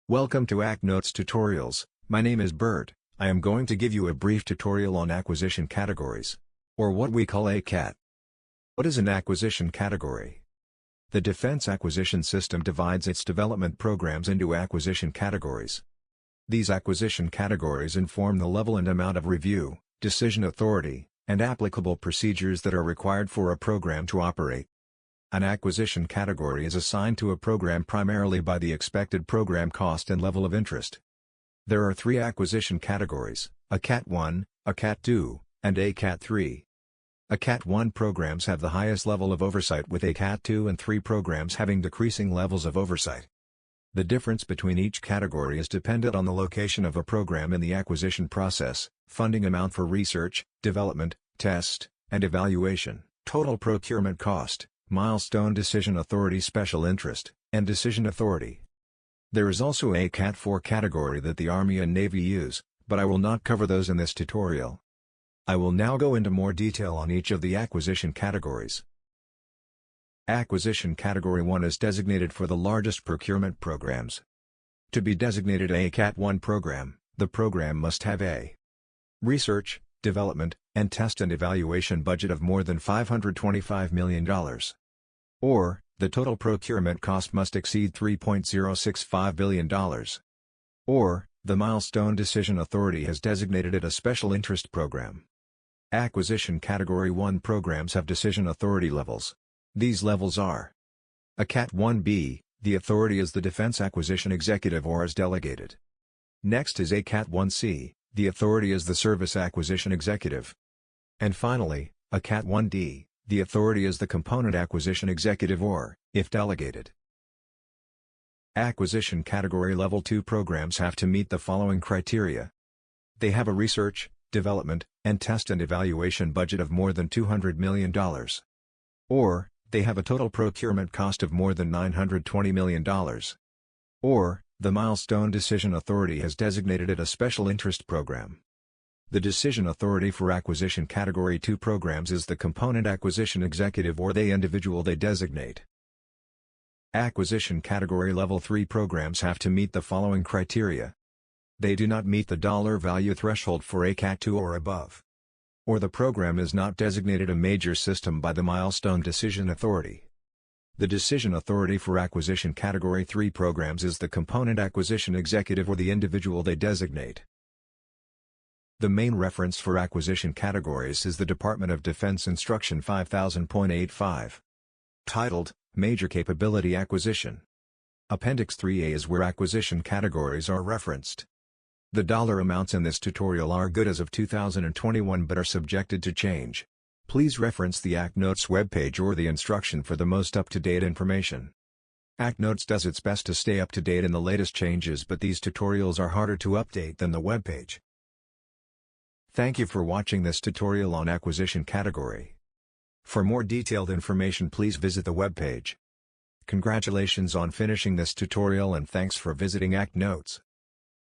Welcome to ACAT Notes Tutorials. My name is Bert. I am going to give you a brief tutorial on acquisition categories, or what we call ACAT. What is an acquisition category? The Defense Acquisition System divides its development programs into acquisition categories. These acquisition categories inform the level and amount of review, decision authority, and applicable procedures that are required for a program to operate. An acquisition category is assigned to a program primarily by the expected program cost and level of interest. There are three acquisition categories: ACAT 1, ACAT 2, and ACAT 3. ACAT 1 programs have the highest level of oversight, with ACAT 2 and 3 programs having decreasing levels of oversight. The difference between each category is dependent on the location of a program in the acquisition process, funding amount for research, development, test, and evaluation, total procurement cost, milestone decision authority, special interest, and decision authority. There is also a ACAT 4 category that the Army and Navy use, but I will not cover those in this tutorial. I will now go into more detail on each of the acquisition categories. Acquisition Category 1 is designated for the largest procurement programs. To be designated a ACAT 1 program, the program must have a research, development, and test and evaluation budget of more than $525 million. Or, the total procurement cost must exceed $3.065 billion. Or, the Milestone Decision Authority has designated it a special interest program. Acquisition Category 1 programs have decision authority levels. These levels are: ACAT 1B, the authority is the Defense Acquisition Executive or is delegated. Next is ACAT 1C, the authority is the Service Acquisition Executive. And finally, ACAT 1D, the authority is the Component Acquisition Executive or, if delegated. Acquisition Category Level 2 programs have to meet the following criteria. They have a research, development, and test and evaluation budget of more than $200 million. Or, they have a total procurement cost of more than $920 million. Or, the Milestone Decision Authority has designated it a special interest program. The decision authority for Acquisition Category 2 programs is the Component Acquisition Executive or the individual they designate. Acquisition Category Level 3 programs have to meet the following criteria. They do not meet the dollar value threshold for ACAT 2 or above. Or the program is not designated a major system by the Milestone Decision Authority. The decision authority for Acquisition Category 3 programs is the Component Acquisition Executive or the individual they designate. The main reference for acquisition categories is the Department of Defense Instruction 5000.85. Titled, Major Capability Acquisition. Appendix 3A is where acquisition categories are referenced. The dollar amounts in this tutorial are good as of 2021 but are subjected to change. Please reference the ACAT Notes webpage or the instruction for the most up-to-date information. ACAT Notes does its best to stay up to date in the latest changes, but these tutorials are harder to update than the webpage. Thank you for watching this tutorial on acquisition category. For more detailed information, please visit the webpage. Congratulations on finishing this tutorial and thanks for visiting ACAT Notes.